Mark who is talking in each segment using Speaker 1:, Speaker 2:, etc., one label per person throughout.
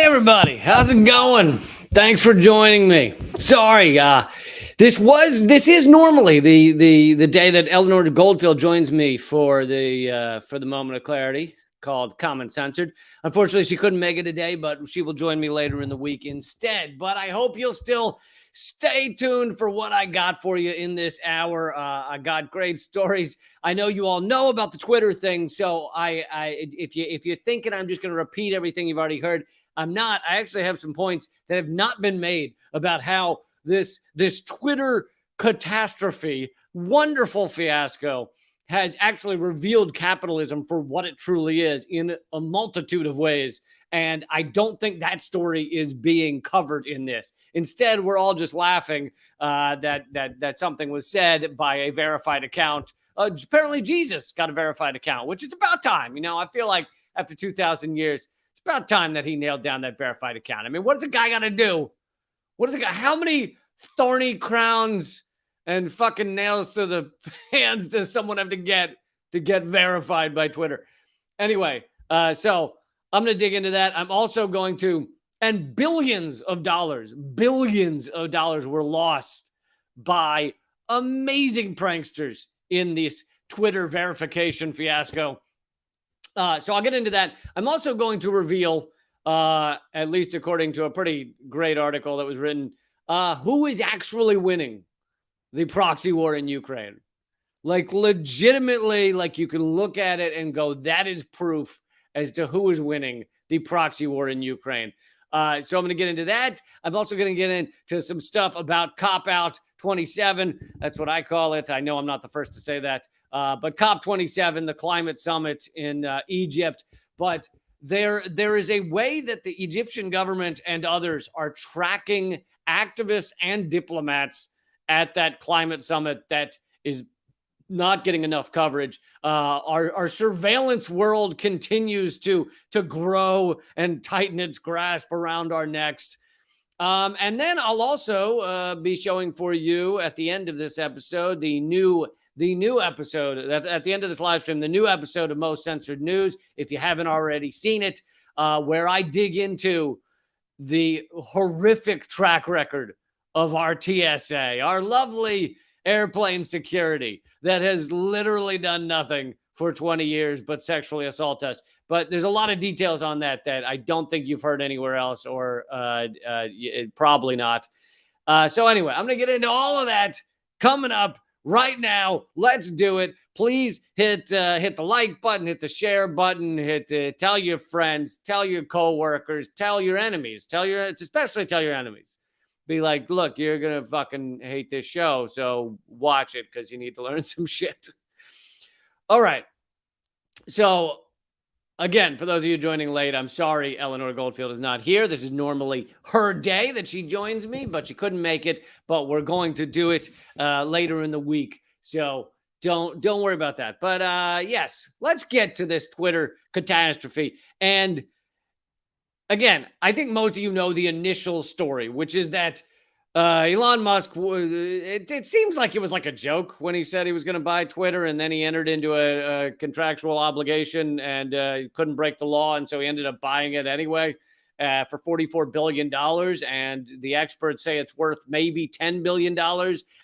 Speaker 1: everybody, how's it going? Thanks for joining me. Sorry, this is normally the day that Eleanor Goldfield joins me for the moment of clarity called Common Censored. Unfortunately, she couldn't make it today, but she will join me later in the week instead. But I hope you'll still stay tuned for what I got for you in this hour. I got great stories. I know you all know about the Twitter thing, so if you're thinking I'm just going to repeat everything you've already heard, I'm not. I actually have some points that have not been made about how this Twitter catastrophe, wonderful fiasco, has actually revealed capitalism for what it truly is in a multitude of ways. And I don't think that story is being covered in this. Instead, we're all just laughing that something was said by a verified account. Apparently, Jesus got a verified account, which is about time. You know, I feel like after 2,000 years, it's about time that he nailed down that verified account. I mean, what does a guy got to do? How many thorny crowns and fucking nails to the hands does someone have to get verified by Twitter? Anyway, so I'm going to dig into that. I'm also going to, and billions of dollars were lost by amazing pranksters in this Twitter verification fiasco. So I'll get into that. I'm also going to reveal, at least according to a pretty great article that was written, who is actually winning the proxy war in Ukraine. Like, legitimately, like, you can look at it and go, that is proof as to who is winning the proxy war in Ukraine. So I'm going to get into that. I'm also going to get into some stuff about Cop-Out 27. That's what I call it. I know I'm not the first to say that. But COP27, the climate summit in Egypt. But there is a way that the Egyptian government and others are tracking activists and diplomats at that climate summit that is not getting enough coverage. Our surveillance world continues to grow and tighten its grasp around our necks. And then I'll also be showing for you at the end of this episode the new episode, at the end of this live stream, the new episode of Most Censored News, if you haven't already seen it, where I dig into the horrific track record of our TSA, our lovely airplane security that has literally done nothing for 20 years but sexually assault us. But there's a lot of details on that I don't think you've heard anywhere else, or probably not. So anyway, I'm going to get into all of that coming up right now. Let's do it. Please hit the like button, hit the share button, tell your friends, tell your coworkers, tell your enemies, especially tell your enemies. Be like, look, you're going to fucking hate this show, so watch it because you need to learn some shit. All right. So, again, for those of you joining late, I'm sorry Eleanor Goldfield is not here. This is normally her day that she joins me, but she couldn't make it. But we're going to do it later in the week. So don't worry about that. But yes, let's get to this Twitter catastrophe. And again, I think most of you know the initial story, which is that Elon Musk, it seems like it was like a joke when he said he was going to buy Twitter, and then he entered into a contractual obligation and couldn't break the law, and so he ended up buying it anyway for $44 billion, and the experts say it's worth maybe $10 billion,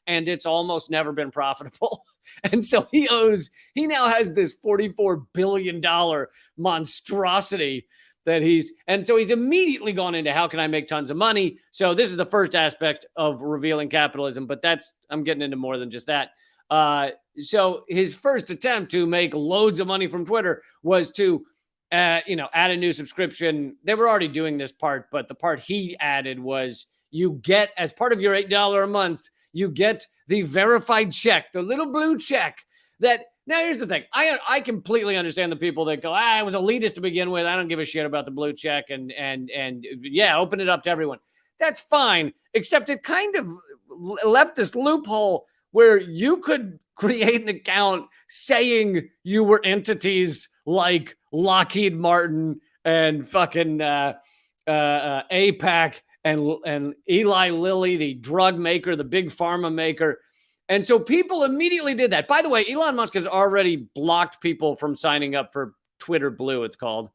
Speaker 1: and it's almost never been profitable. And so he now has this $44 billion monstrosity and so he's immediately gone into how can I make tons of money. So this is the first aspect of revealing capitalism, but I'm getting into more than just that. So his first attempt to make loads of money from Twitter was to, add a new subscription. They were already doing this part, but the part he added was you get, as part of your $8 a month, you get the verified check, the little blue check that. Now, here's the thing. I completely understand the people that go, I was elitist to begin with. I don't give a shit about the blue check and yeah, open it up to everyone. That's fine, except it kind of left this loophole where you could create an account saying you were entities like Lockheed Martin and fucking APAC and Eli Lilly, the drug maker, the big pharma maker. And so people immediately did that. By the way, Elon Musk has already blocked people from signing up for Twitter Blue, it's called.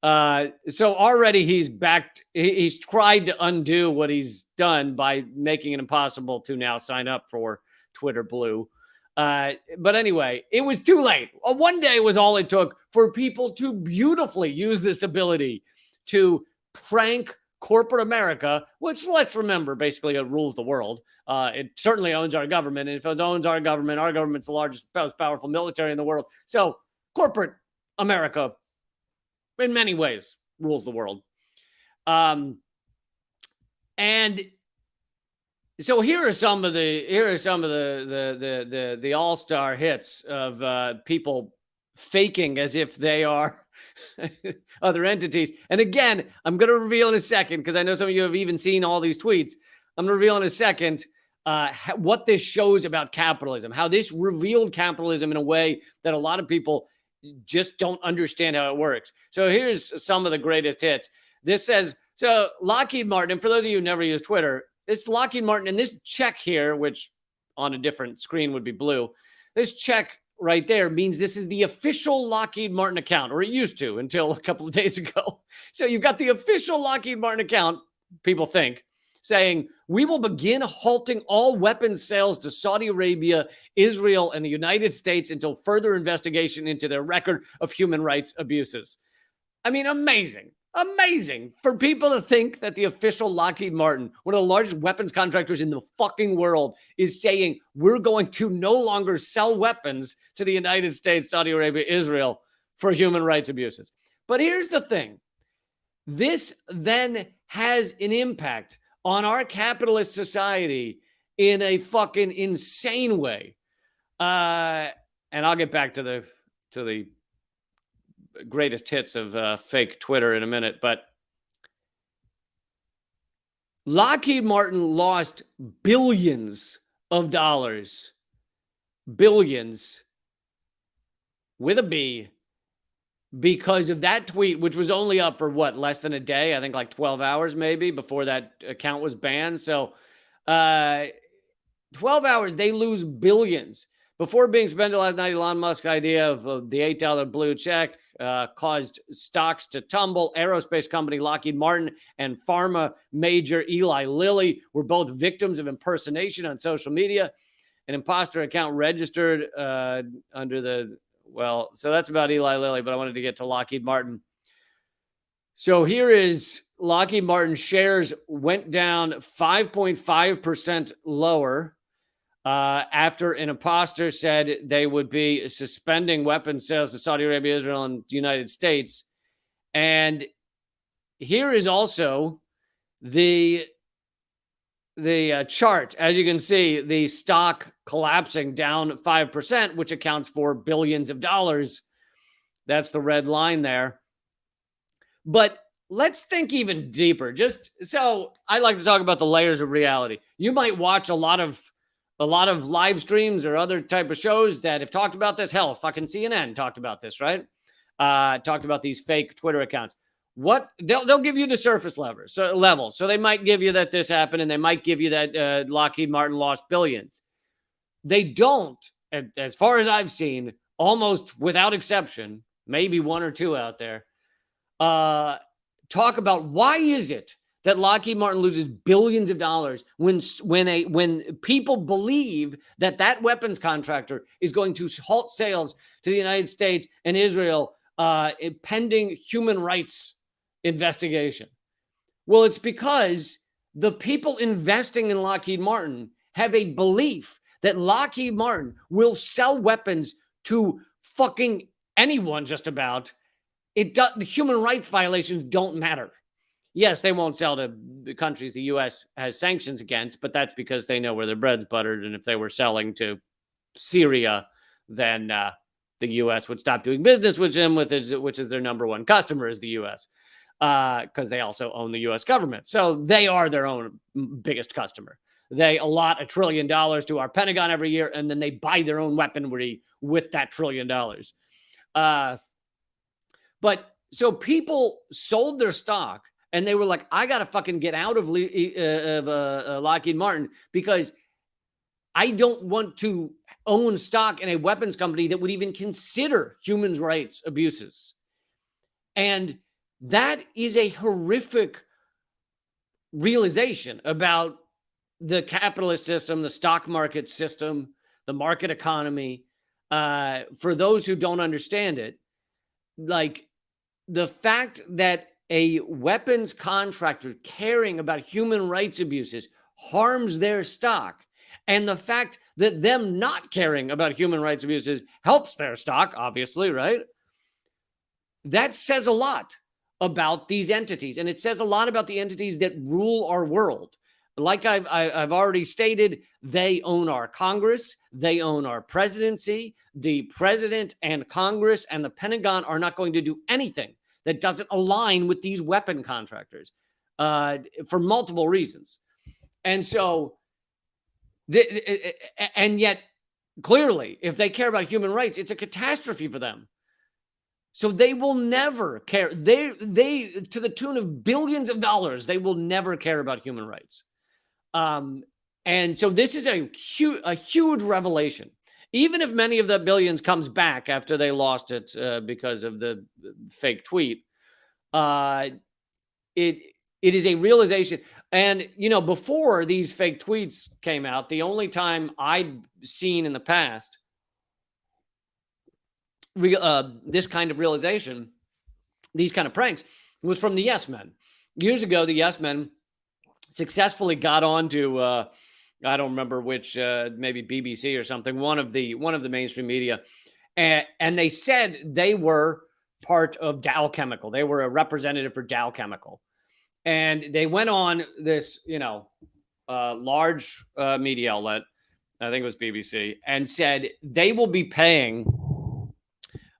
Speaker 1: So already he's tried to undo what he's done by making it impossible to now sign up for Twitter Blue. But anyway, it was too late. One day was all it took for people to beautifully use this ability to prank corporate America, which, let's remember, basically rules the world. It certainly owns our government. And if it owns our government's the largest, most powerful military in the world. So corporate America, in many ways, rules the world. And so here are some of the all-star hits of people faking as if they are other entities. And again, I'm going to reveal in a second, because I know some of you have even seen all these tweets. I'm going to reveal in a second what this shows about capitalism, how this revealed capitalism in a way that a lot of people just don't understand how it works. So here's some of the greatest hits. This says, so Lockheed Martin, and for those of you who never use Twitter, it's Lockheed Martin, and this check here, which on a different screen would be blue, this check right there means this is the official Lockheed Martin account, or it used to until a couple of days ago. So you've got the official Lockheed Martin account, people think, saying, we will begin halting all weapons sales to Saudi Arabia, Israel, and the United States until further investigation into their record of human rights abuses. I mean, amazing. Amazing for people to think that the official Lockheed Martin, one of the largest weapons contractors in the fucking world, is saying we're going to no longer sell weapons to the United States, Saudi Arabia, Israel for human rights abuses. But here's the thing. This then has an impact on our capitalist society in a fucking insane way. And I'll get back to the greatest hits of fake Twitter in a minute, but Lockheed Martin lost billions of dollars, billions with a B, because of that tweet, which was only up for what, less than a day, I think like 12 hours maybe before that account was banned. So 12 hours, they lose billions. Before being suspended last night, Elon Musk's idea of the $8 blue check caused stocks to tumble. Aerospace company Lockheed Martin and pharma major Eli Lilly were both victims of impersonation on social media. An imposter account registered under the, well, so that's about Eli Lilly, but I wanted to get to Lockheed Martin. So here is Lockheed Martin shares went down 5.5% lower after an imposter said they would be suspending weapons sales to Saudi Arabia, Israel, and the United States. And here is also the chart. As you can see, the stock collapsing down 5%, which accounts for billions of dollars. That's the red line there. But let's think even deeper. Just so I like to talk about the layers of reality. You might watch a lot of live streams or other type of shows that have talked about this. Hell, fucking CNN talked about this, right? Talked about these fake Twitter accounts. What they'll give you the surface level. So they might give you that this happened, and they might give you that Lockheed Martin lost billions. They don't, as far as I've seen, almost without exception, maybe one or two out there, talk about why is it that Lockheed Martin loses billions of dollars when people believe that weapons contractor is going to halt sales to the United States and Israel pending human rights investigation. Well, it's because the people investing in Lockheed Martin have a belief that Lockheed Martin will sell weapons to fucking anyone just about. The human rights violations don't matter. Yes, they won't sell to the countries the U.S. has sanctions against, but that's because they know where their bread's buttered. And if they were selling to Syria, then the U.S. would stop doing business with them, which is their number one customer is the U.S. Because they also own the U.S. government. So they are their own biggest customer. They allot $1 trillion to our Pentagon every year, and then they buy their own weaponry with that $1 trillion. But so people sold their stock, and they were like, I got to fucking get out of Lockheed Martin because I don't want to own stock in a weapons company that would even consider human rights abuses. And That is a horrific realization about the capitalist system, the stock market system, the market economy. For those who don't understand it, like the fact that a weapons contractor caring about human rights abuses harms their stock, and the fact that them not caring about human rights abuses helps their stock, obviously, right? That says a lot about these entities, and it says a lot about the entities that rule our world. Like I've already stated, they own our Congress, they own our presidency. The president and Congress and the Pentagon are not going to do anything that doesn't align with these weapon contractors for multiple reasons. And so, and yet, clearly, if they care about human rights, it's a catastrophe for them. So they will never care. They to the tune of billions of dollars, they will never care about human rights. And so this is a huge revelation. Even if many of the billions comes back after they lost it because of the fake tweet, it is a realization. And before these fake tweets came out, the only time I'd seen in the past this kind of realization, these kind of pranks, was from the Yes Men. Years ago, the Yes Men successfully got onto I don't remember which, maybe BBC or something, one of the mainstream media, and they said they were part of Dow Chemical. They were a representative for Dow Chemical, and they went on this large media outlet, I think it was BBC, and said they will be paying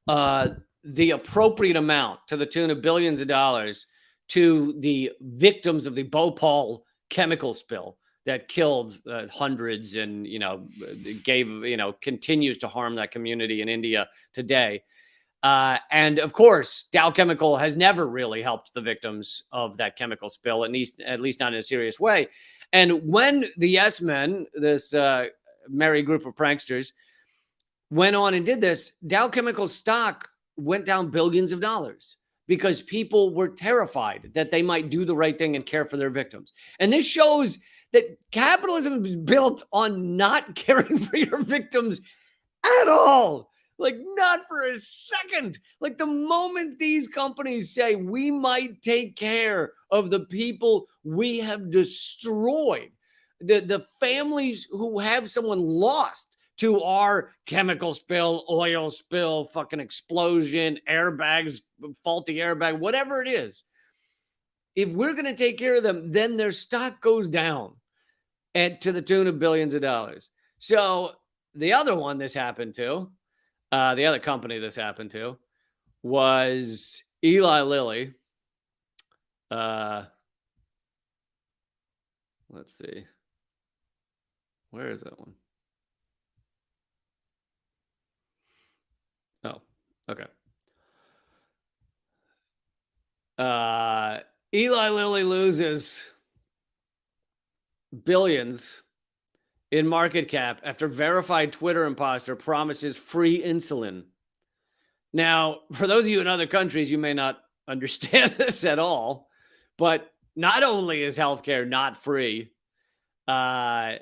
Speaker 1: the appropriate amount to the tune of billions of dollars to the victims of the Bhopal chemical spill that killed hundreds and continues to harm that community in India today. And of course, Dow Chemical has never really helped the victims of that chemical spill, at least not in a serious way. And when the Yes Men, this merry group of pranksters, went on and did this, Dow Chemical stock went down billions of dollars because people were terrified that they might do the right thing and care for their victims. And this shows that capitalism is built on not caring for your victims at all. Like, not for a second. Like, the moment these companies say, we might take care of the people we have destroyed, the families who have someone lost to our chemical spill, oil spill, fucking explosion, airbags, faulty airbag, whatever it is. If we're going to take care of them, then their stock goes down to the tune of billions of dollars. So the other one this happened to, the other company this happened to, was Eli Lilly. Let's see. Where is that one? Oh, okay. Eli Lilly loses billions in market cap after verified Twitter imposter promises free insulin. Now, for those of you in other countries, you may not understand this at all, but not only is healthcare not free, not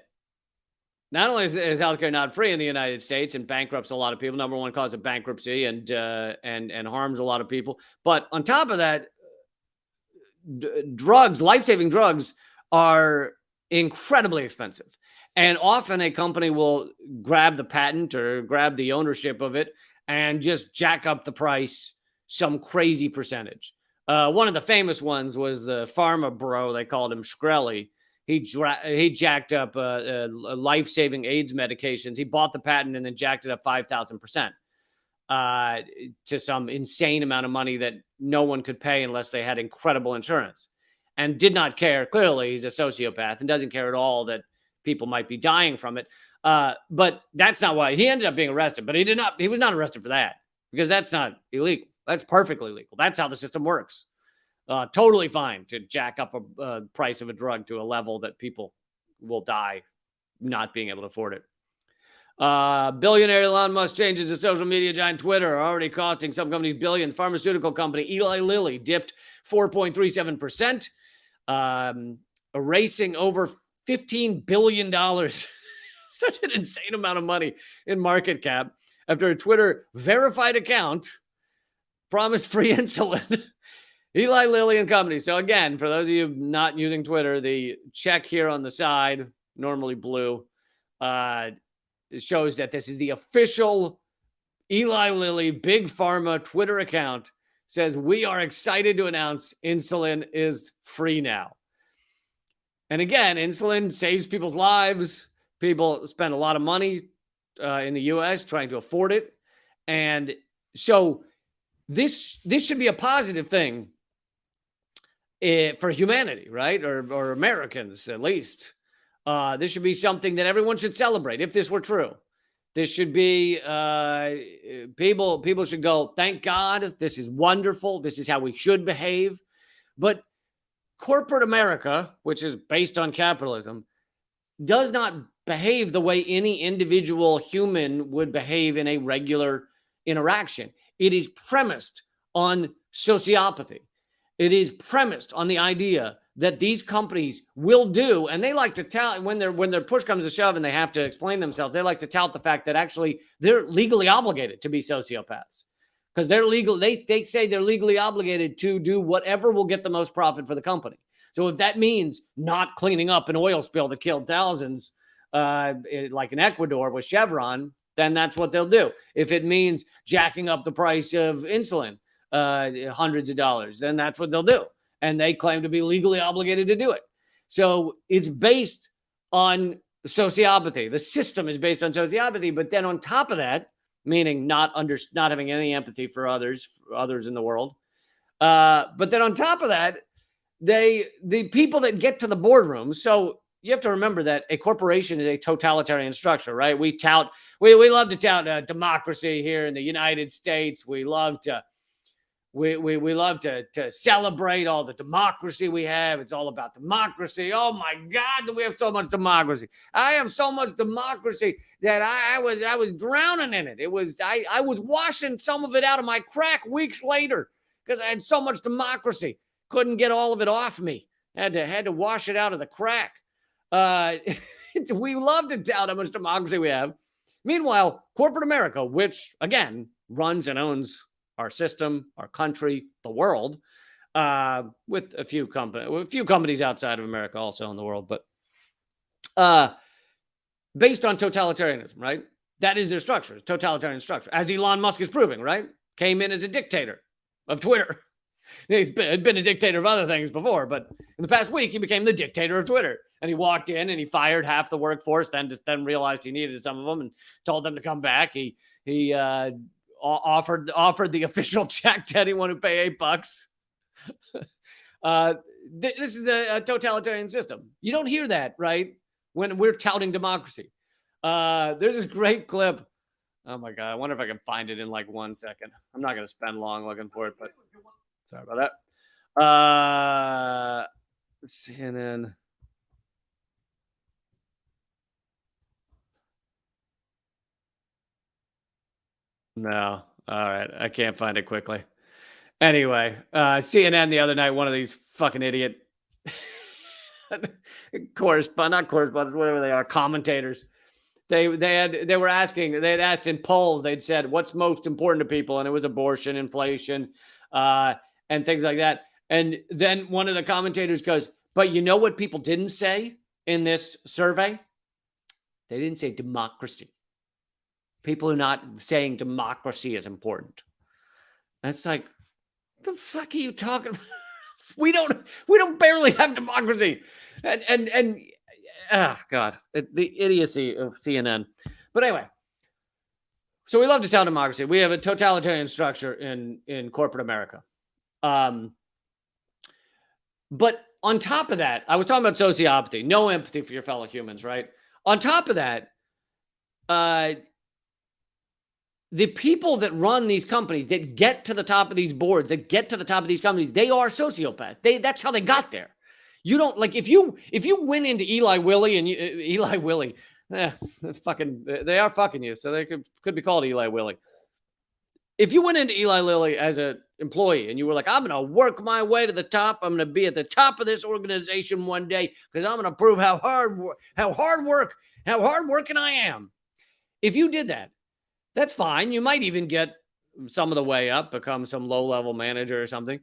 Speaker 1: only is healthcare not free in the United States and bankrupts a lot of people, number one cause of bankruptcy and harms a lot of people, but on top of that, drugs, life-saving drugs, are incredibly expensive. And often a company will grab the patent or grab the ownership of it and just jack up the price some crazy percentage. One of the famous ones was the pharma bro, they called him Shkreli. He jacked up life-saving AIDS medications. He bought the patent and then jacked it up 5,000% to some insane amount of money that no one could pay unless they had incredible insurance, and did not care. Clearly, he's a sociopath and doesn't care at all that people might be dying from it. But that's not why he ended up being arrested. But he was not arrested for that, because that's not illegal. That's perfectly legal. That's how the system works. Totally fine to jack up a price of a drug to a level that people will die not being able to afford it. Billionaire Elon Musk changes to social media giant Twitter, already costing some companies billions. Pharmaceutical company Eli Lilly dipped 4.37%, erasing over $15 billion. Such an insane amount of money in market cap after a Twitter verified account promised free insulin. Eli Lilly and Company. So again, for those of you not using Twitter, the check here on the side, normally blue, shows that this is the official Eli Lilly Big Pharma Twitter account. Says, we are excited to announce insulin is free now. And again, insulin saves people's lives. People spend a lot of money in the U.S. trying to afford it. And so this should be a positive thing for humanity, right? Or Americans, at least. This should be something that everyone should celebrate if this were true. This should be, people should go, thank God, this is wonderful. This is how we should behave. But corporate America, which is based on capitalism, does not behave the way any individual human would behave in a regular interaction. It is premised on sociopathy. It is premised on the idea that these companies will do, and they like to tout when their push comes to shove and they have to explain themselves. They like to tout the fact that actually they're legally obligated to be sociopaths because they're legal. They say they're legally obligated to do whatever will get the most profit for the company. So if that means not cleaning up an oil spill that killed thousands, like in Ecuador with Chevron, then that's what they'll do. If it means jacking up the price of insulin, hundreds of dollars, then that's what they'll do. And they claim to be legally obligated to do it. So it's based on sociopathy. The system is based on sociopathy. But then on top of that, meaning not having any empathy for others in the world. But then on top of that, the people that get to the boardroom. So you have to remember that a corporation is a totalitarian structure, right? We love to tout democracy here in the United States. We love to celebrate all the democracy we have. It's all about democracy. Oh my God, do we have so much democracy? I have so much democracy that I was drowning in it. I was washing some of it out of my crack weeks later because I had so much democracy. Couldn't get all of it off me. Had to wash it out of the crack. We love to tout how much democracy we have. Meanwhile, corporate America, which again runs and owns our system, our country, the world, with a few companies outside of America also in the world, but based on totalitarianism, right? That is their structure, totalitarian structure, as Elon Musk is proving, right? Came in as a dictator of Twitter. He's been a dictator of other things before, but in the past week, he became the dictator of Twitter. And he walked in and he fired half the workforce, then realized he needed some of them and told them to come back. He offered the official check to anyone who pay $8. This is a totalitarian system. You don't hear that, right? When we're touting democracy. There's this great clip. Oh my God. I wonder if I can find it in like 1 second. I'm not going to spend long looking for it, but sorry about that. CNN. No. All right. I can't find it quickly. Anyway, CNN the other night, one of these fucking idiot not correspondents, whatever they are, commentators. They had asked in polls, they'd said, what's most important to people? And it was abortion, inflation, and things like that. And then one of the commentators goes, but you know what people didn't say in this survey? They didn't say democracy. People are not saying democracy is important. And it's like, what the fuck are you talking about? We don't barely have democracy. And oh God, the idiocy of CNN. But anyway, so we love to tell democracy. We have a totalitarian structure in corporate America. But on top of that, I was talking about sociopathy, no empathy for your fellow humans, right? On top of that, the people that run these companies, that get to the top of these boards, that get to the top of these companies, they are sociopaths. That's how they got there. You don't like if you went into Eli Willy and Eli Willy, they are fucking you, so they could be called Eli Willy. If you went into Eli Lilly as an employee and you were like, I'm going to work my way to the top, I'm going to be at the top of this organization one day because I'm going to prove how hardworking I am. If you did that, that's fine. You might even get some of the way up, become some low-level manager or something.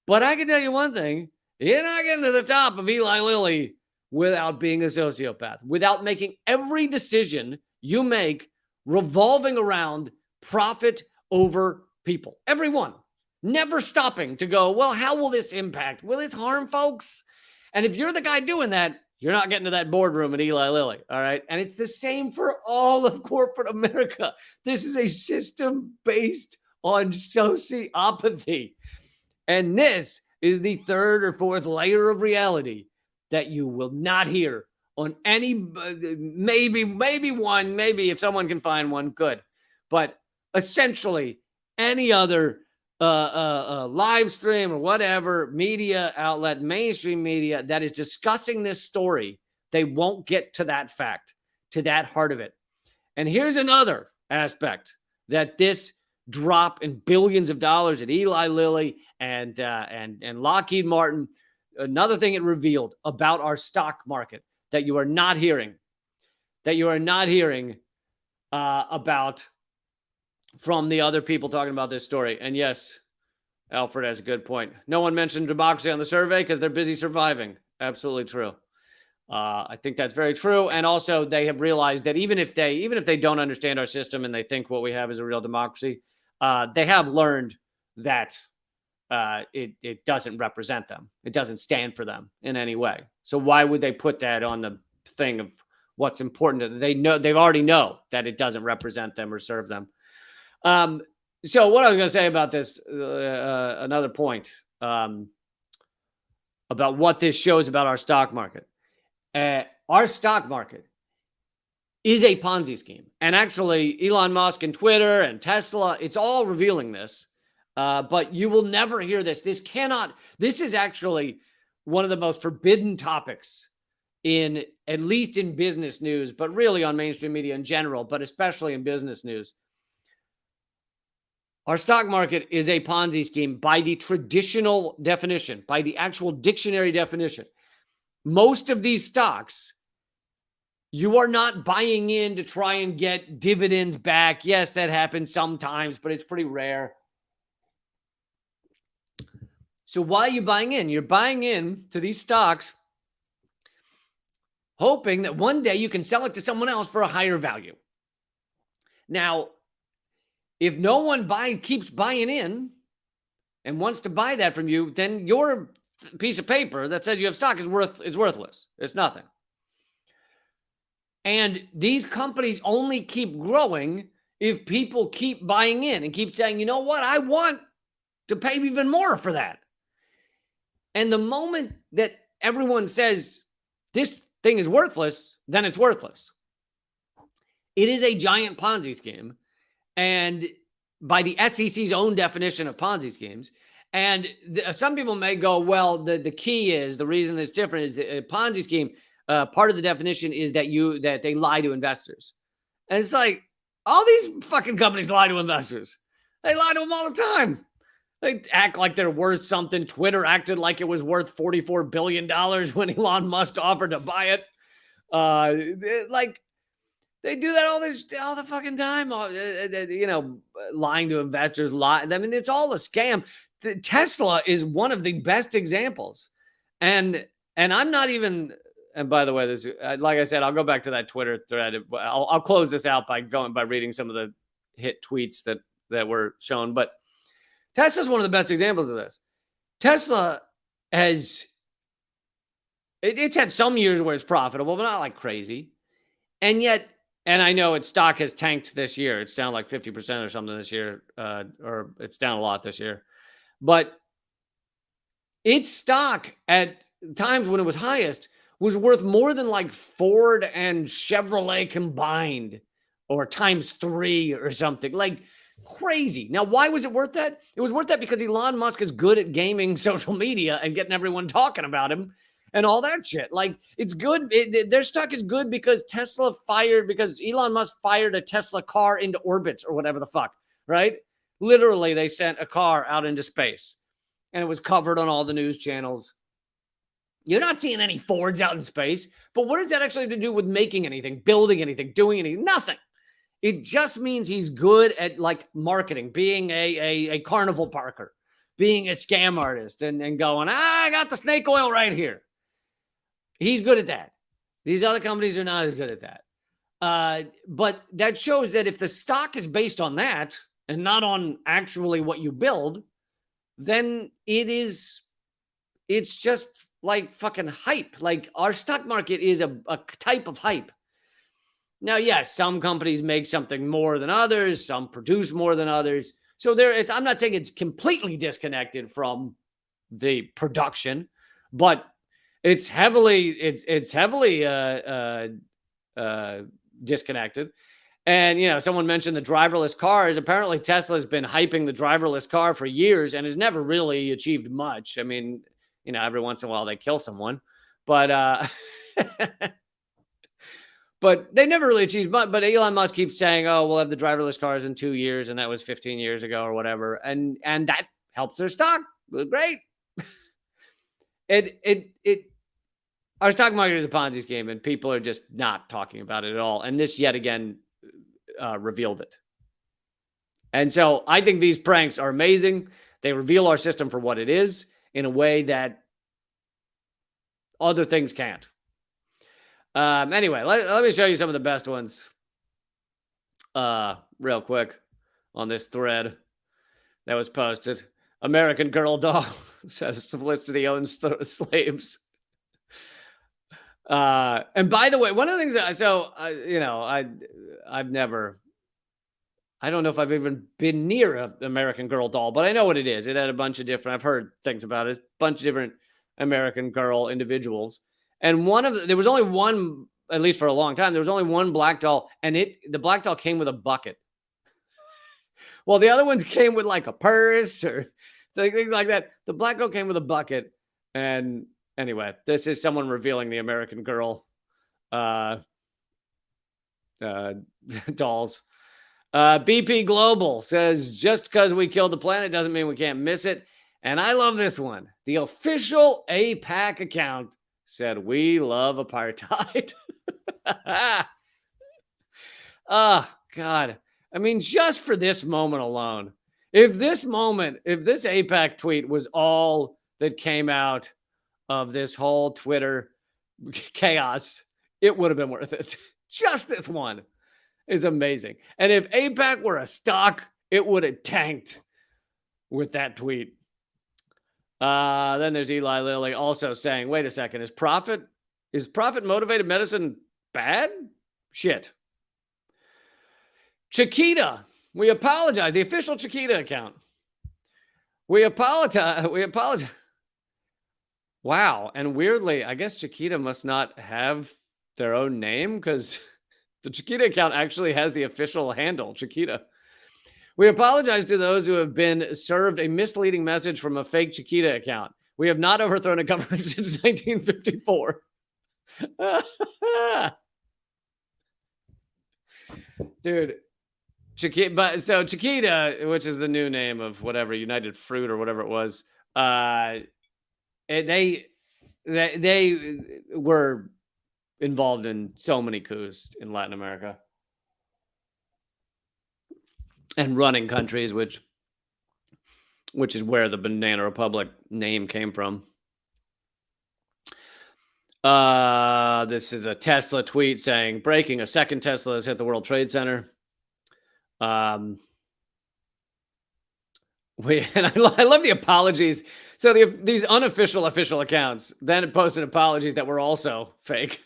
Speaker 1: But I can tell you one thing, you're not getting to the top of Eli Lilly without being a sociopath, without making every decision you make revolving around profit over people. Everyone. Never stopping to go, well, how will this impact? Will this harm folks? And if you're the guy doing that, you're not getting to that boardroom at Eli Lilly, all right? And it's the same for all of corporate America. This is a system based on sociopathy. And this is the third or fourth layer of reality that you will not hear on any, maybe one, maybe if someone can find one, good. But essentially, any other live stream or whatever media outlet, mainstream media that is discussing this story, they won't get to that fact, to that heart of it. And here's another aspect that this drop in billions of dollars at Eli Lilly and Lockheed Martin, another thing it revealed about our stock market that you are not hearing, about from the other people talking about this story. And yes, Alfred has a good point. No one mentioned democracy on the survey because they're busy surviving. Absolutely true. I think that's very true. And also they have realized that even if they don't understand our system and they think what we have is a real democracy, they have learned that it doesn't represent them. It doesn't stand for them in any way. So why would they put that on the thing of what's important? They already know that it doesn't represent them or serve them. So what I was going to say about this, another point about what this shows about our stock market. Our stock market is a Ponzi scheme. And actually, Elon Musk and Twitter and Tesla, it's all revealing this. But you will never hear this. This is actually one of the most forbidden topics at least in business news, but really on mainstream media in general, but especially in business news. Our stock market is a Ponzi scheme by the traditional definition, by the actual dictionary definition. Most of these stocks, you are not buying in to try and get dividends back. Yes, that happens sometimes, but it's pretty rare. So why are you buying in? You're buying in to these stocks hoping that one day you can sell it to someone else for a higher value. Now, if no one keeps buying in and wants to buy that from you, then your piece of paper that says you have stock is worthless. It's nothing. And these companies only keep growing if people keep buying in and keep saying, you know what, I want to pay even more for that. And the moment that everyone says this thing is worthless, then it's worthless. It is a giant Ponzi scheme. And by the SEC's own definition of Ponzi schemes. And some people may go, well, the key is, the reason it's different is a Ponzi scheme, part of the definition is that they lie to investors. And it's like, all these fucking companies lie to investors. They lie to them all the time. They act like they're worth something. Twitter acted like it was worth $44 billion when Elon Musk offered to buy it. They do that all the fucking time. Lying to investors. I mean, it's all a scam. Tesla is one of the best examples. And I'm not even. And by the way, this, like I said, I'll go back to that Twitter thread. I'll close this out by reading some of the hit tweets that were shown. But Tesla's one of the best examples of this. Tesla has. It's had some years where it's profitable, but not like crazy. And yet. And I know its stock has tanked this year. It's down like 50% or something this year, or it's down a lot this year. But its stock at times when it was highest was worth more than like Ford and Chevrolet combined, or times 3 or something. Like crazy. Now, why was it worth that? It was worth that because Elon Musk is good at gaming social media and getting everyone talking about him. And all that shit. Like, it's good. Their stock is good because because Elon Musk fired a Tesla car into orbit or whatever the fuck, right? Literally, they sent a car out into space and it was covered on all the news channels. You're not seeing any Fords out in space, but what does that actually have to do with making anything, building anything, doing anything? Nothing. It just means he's good at like marketing, being a carnival parker, being a scam artist, and going, I got the snake oil right here. He's good at that. These other companies are not as good at that. But that shows that if the stock is based on that and not on actually what you build, then it's just like fucking hype. Like our stock market is a type of hype. Now, yes, some companies make something more than others, some produce more than others. So I'm not saying it's completely disconnected from the production, but it's heavily disconnected. And someone mentioned the driverless cars. Apparently, Tesla's been hyping the driverless car for years and has never really achieved much. I mean, every once in a while they kill someone, but but they never really achieved much. But Elon Musk keeps saying, "Oh, we'll have the driverless cars in 2 years," and that was 15 years ago or whatever, and that helps their stock. Great. Our stock market is a Ponzi scheme, and people are just not talking about it at all. And this yet again revealed it. And so I think these pranks are amazing. They reveal our system for what it is in a way that other things can't. Anyway, let me show you some of the best ones real quick on this thread that was posted. American Girl doll says Felicity owns slaves. And by the way, one of the things I don't know if I've even been near an American Girl doll, but I know what it is. It had a bunch of different, I've heard things about it, a bunch of different American Girl individuals. And there was only one, at least for a long time, there was only one black doll, and the black doll came with a bucket. Well, the other ones came with like a purse or things like that. The black girl came with a bucket. And anyway, this is someone revealing the American Girl dolls. BP Global says, just because we killed the planet doesn't mean we can't miss it. And I love this one. The official AIPAC account said, we love apartheid. Oh, God. I mean, just for this moment alone, if this AIPAC tweet was all that came out of this whole Twitter chaos, it would have been worth it. Just this one is amazing. And if AIPAC were a stock, it would have tanked with that tweet. Then there's Eli Lilly also saying, wait a second, is profit motivated medicine bad? Shit. Chiquita, we apologize. The official Chiquita account. We apologize. Wow. And weirdly, I guess Chiquita must not have their own name because the Chiquita account actually has the official handle, Chiquita. We apologize to those who have been served a misleading message from a fake Chiquita account. We have not overthrown a government since 1954. Dude, Chiquita, which is the new name of whatever, United Fruit or whatever it was, they were involved in so many coups in Latin America and running countries, which is where the Banana Republic name came from. This is a Tesla tweet saying, breaking, a second Tesla has hit the World Trade Center. And I love the apologies. So these unofficial official accounts then posted apologies that were also fake.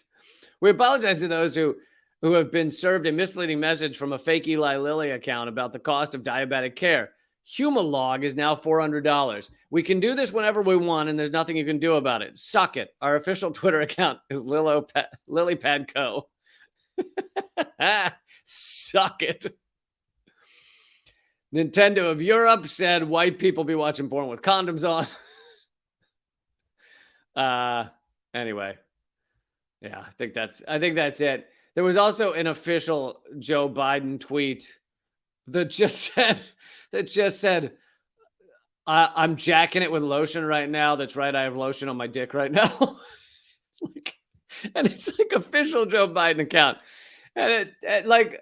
Speaker 1: We apologize to those who have been served a misleading message from a fake Eli Lilly account about the cost of diabetic care. Humalog is now $400. We can do this whenever we want, and there's nothing you can do about it. Suck it. Our official Twitter account is LilyPadCo. Suck it. Nintendo of Europe said white people be watching porn with condoms on. Anyway. Yeah, I think that's it. There was also an official Joe Biden tweet that just said, that just said, I'm jacking it with lotion right now. That's right. I have lotion on my dick right now. Like, and it's like official Joe Biden account. And like,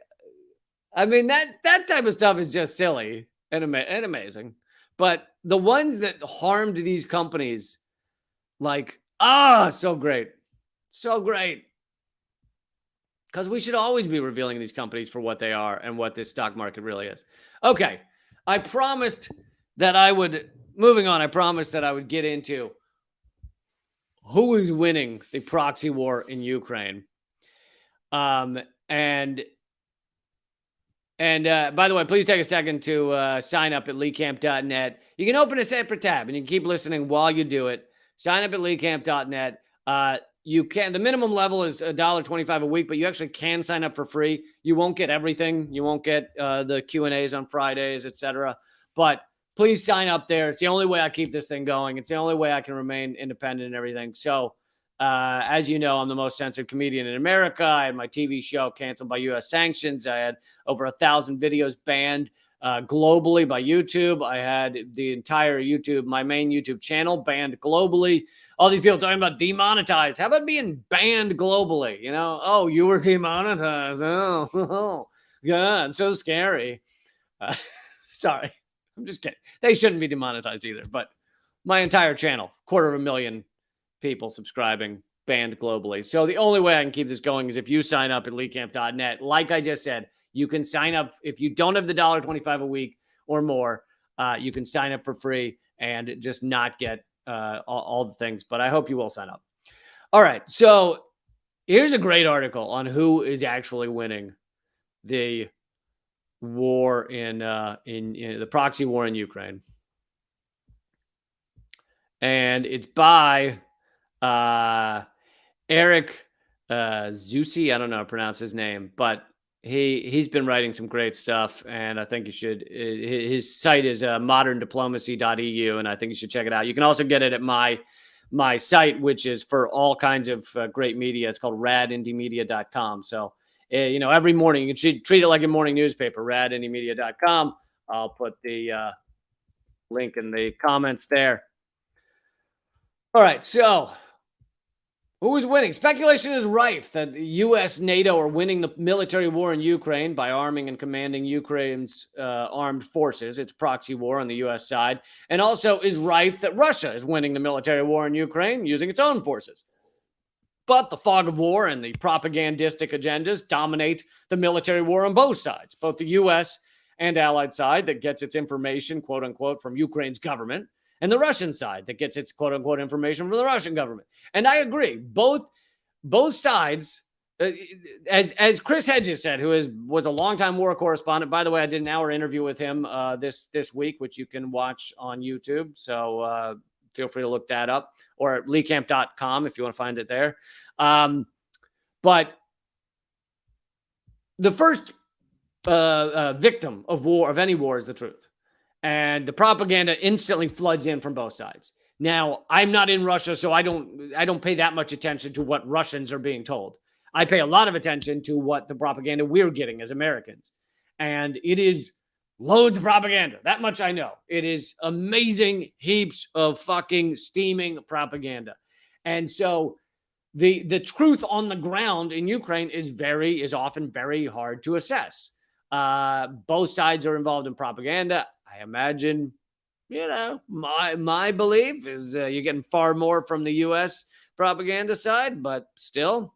Speaker 1: I mean, that type of stuff is just silly and amazing. But the ones that harmed these companies, like, so great. So great. Because we should always be revealing these companies for what they are and what this stock market really is. Okay. I promised that I would, moving on, I promised that I would get into who is winning the proxy war in Ukraine. And by the way, please take a second to sign up at leecamp.net. You can open a separate tab and you can keep listening while you do it. Sign up at leecamp.net. You can, the minimum level is $1.25 a week, but you actually can sign up for free. You won't get everything. You won't get the Q&As on Fridays, etc. But please sign up there. It's the only way I keep this thing going. It's the only way I can remain independent and everything. So, as you know, I'm the most censored comedian in America. I had my TV show canceled by U.S. sanctions. I had over 1,000 videos banned globally by YouTube. I had the entire YouTube, my main YouTube channel, banned globally. All these people talking about demonetized. How about being banned globally? You know, oh, you were demonetized. Oh, God, so scary. Sorry, I'm just kidding. They shouldn't be demonetized either. But my entire channel, 250,000 people subscribing, banned globally. So the only way I can keep this going is if you sign up at leecamp.net. Like I just said, you can sign up if you don't have the $1.25 a week or more. You can sign up for free and just not get all the things. But I hope you will sign up. All right. So here's a great article on who is actually winning the war in the proxy war in Ukraine, and it's by Eric Zusi. I don't know how to pronounce his name, but he's been writing some great stuff, and I think you should. His site is moderndiplomacy.eu, and I think you should check it out. You can also get it at my site, which is for all kinds of great media. It's called radindymedia.com. So, every morning you should treat it like a morning newspaper, radindymedia.com. I'll put the link in the comments there. All right, so who is winning? Speculation is rife that the U.S., NATO are winning the military war in Ukraine by arming and commanding Ukraine's armed forces. It's a proxy war on the U.S. side. And also is rife that Russia is winning the military war in Ukraine using its own forces. But the fog of war and the propagandistic agendas dominate the military war on both sides, both the U.S. and allied side that gets its information, quote unquote, from Ukraine's government, and the Russian side that gets its quote unquote information from the Russian government. And I agree, both sides, as Chris Hedges said, who was a longtime war correspondent. By the way, I did an hour interview with him this week, which you can watch on YouTube. So feel free to look that up, or at leecamp.com if you want to find it there. But the first victim of war, of any war, is the truth. And the propaganda instantly floods in from both sides. Now, I'm not in Russia, so I don't pay that much attention to what Russians are being told. I pay a lot of attention to what the propaganda we're getting as Americans. And it is loads of propaganda. That much I know. It is amazing heaps of fucking steaming propaganda. And so the truth on the ground in Ukraine is often very hard to assess. Both sides are involved in propaganda. I imagine, my belief is you're getting far more from the U.S. propaganda side, but still.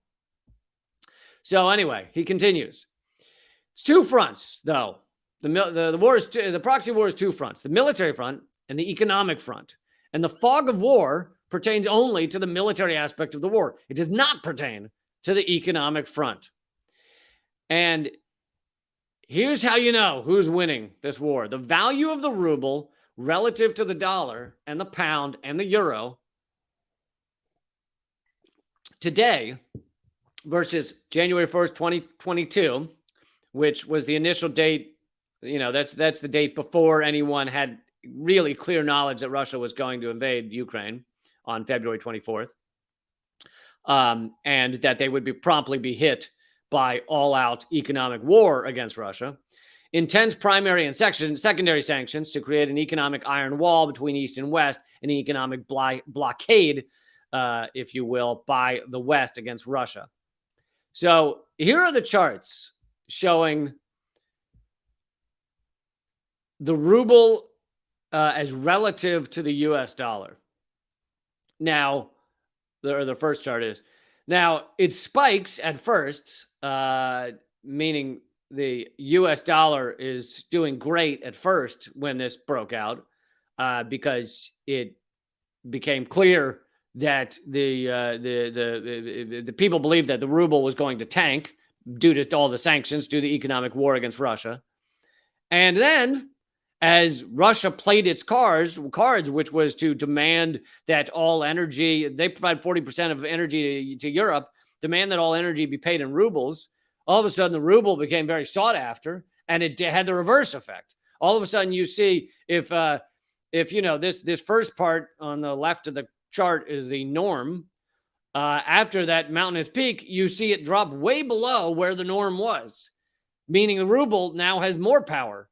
Speaker 1: So anyway, he continues. It's two fronts, though. The war is the proxy war is two fronts: the military front and the economic front. And the fog of war pertains only to the military aspect of the war. It does not pertain to the economic front. And here's how you know who's winning this war. The value of the ruble relative to the dollar and the pound and the euro today versus January 1st, 2022, which was the initial date. That's the date before anyone had really clear knowledge that Russia was going to invade Ukraine on February 24th, and that they would promptly be hit by all-out economic war against Russia. intense primary and secondary sanctions to create an economic iron wall between East and West, an economic blockade, if you will, by the West against Russia. So here are the charts showing the ruble as relative to the US dollar. Now, the first chart is, now it spikes at first, meaning the US dollar is doing great at first when this broke out, because it became clear that the people believed that the ruble was going to tank due to all the sanctions, due to the economic war against Russia. And then, as Russia played its cards, which was to demand that all energy, they provide 40% of energy to Europe, demand that all energy be paid in rubles. All of a sudden, the ruble became very sought after, and it had the reverse effect. All of a sudden, you see if you know this first part on the left of the chart is the norm. After that mountainous peak, you see it drop way below where the norm was, meaning the ruble now has more power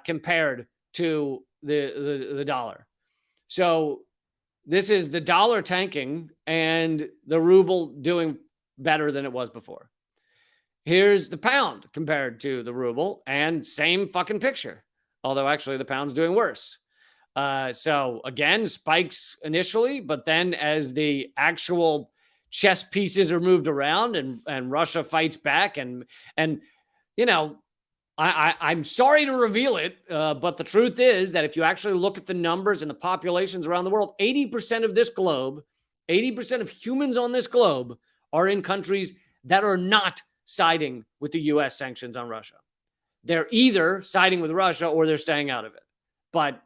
Speaker 1: compared to the dollar. So this is the dollar tanking and the ruble doing better than it was before. Here's the pound compared to the ruble, and same fucking picture. Although actually the pound's doing worse. So again, spikes initially, but then as the actual chess pieces are moved around and Russia fights back, and you know, I'm sorry to reveal it, but the truth is that if you actually look at the numbers and the populations around the world, 80% of this globe, 80% of humans on this globe are in countries that are not siding with the U.S. sanctions on Russia. They're either siding with Russia or they're staying out of it. But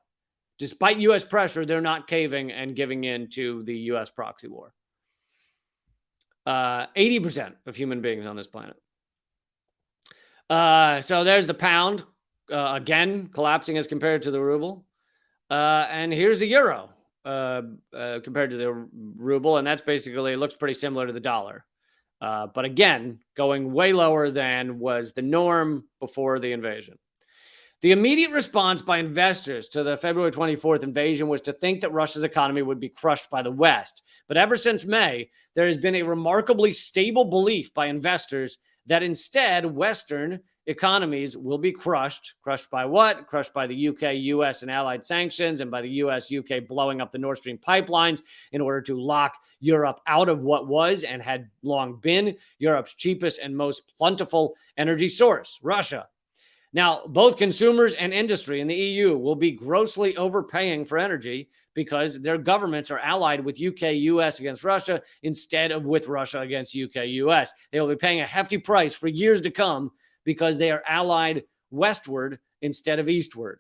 Speaker 1: despite U.S. pressure, they're not caving and giving in to the U.S. proxy war. 80% of human beings on this planet. So there's the pound, again, collapsing as compared to the ruble. And here's the euro compared to the ruble. And that's basically, it looks pretty similar to the dollar. But again, going way lower than was the norm before the invasion. The immediate response by investors to the February 24th invasion was to think that Russia's economy would be crushed by the West. But ever since May, there has been a remarkably stable belief by investors that instead Western economies will be crushed. Crushed by what? Crushed by the UK, US, and allied sanctions, and by the US, UK blowing up the Nord Stream pipelines in order to lock Europe out of what was and had long been Europe's cheapest and most plentiful energy source, Russia. Now, both consumers and industry in the EU will be grossly overpaying for energy because their governments are allied with UK, US against Russia instead of with Russia against UK, US. They will be paying a hefty price for years to come because they are allied westward instead of eastward.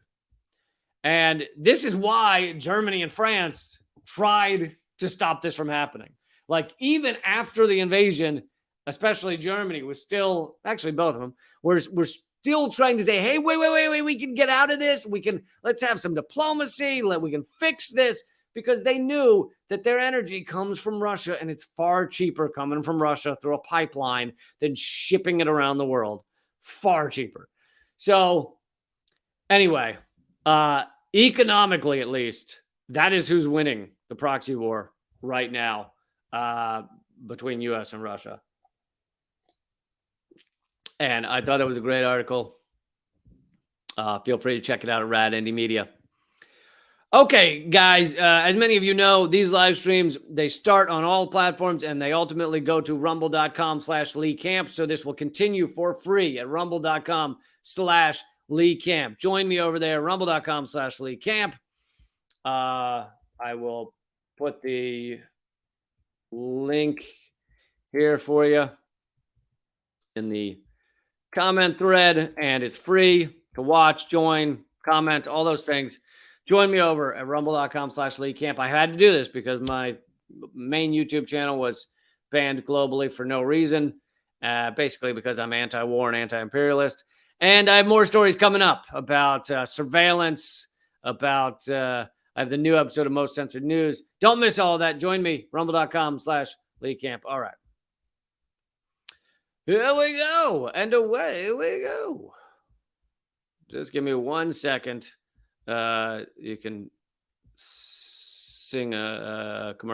Speaker 1: And this is why Germany and France tried to stop this from happening. Like, even after the invasion, especially Germany was still, actually both of them, were still trying to say, hey, wait, we can get out of this. Let's have some diplomacy. We can fix this, because they knew that their energy comes from Russia, and it's far cheaper coming from Russia through a pipeline than shipping it around the world. Far cheaper. So anyway, economically, at least, that is who's winning the proxy war right now between US and Russia. And I thought that was a great article. Feel free to check it out at Rad Indie Media. Okay, guys, as many of you know, these live streams, they start on all platforms and they ultimately go to rumble.com/Lee Camp. So this will continue for free at rumble.com/Lee Camp. Join me over there, rumble.com/Lee Camp. I will put the link here for you in the comment thread, and it's free to watch, join, comment, all those things. Join me over at rumble.com/Lee Camp. I had to do this because my main YouTube channel was banned globally for no reason, basically because I'm anti-war and anti-imperialist. And I have more stories coming up about surveillance, about I have the new episode of Most Censored News. Don't miss all of that. Join me, rumble.com/Lee Camp. All right. Here we go, and away we go. Just give me 1 second. You can sing a commercial.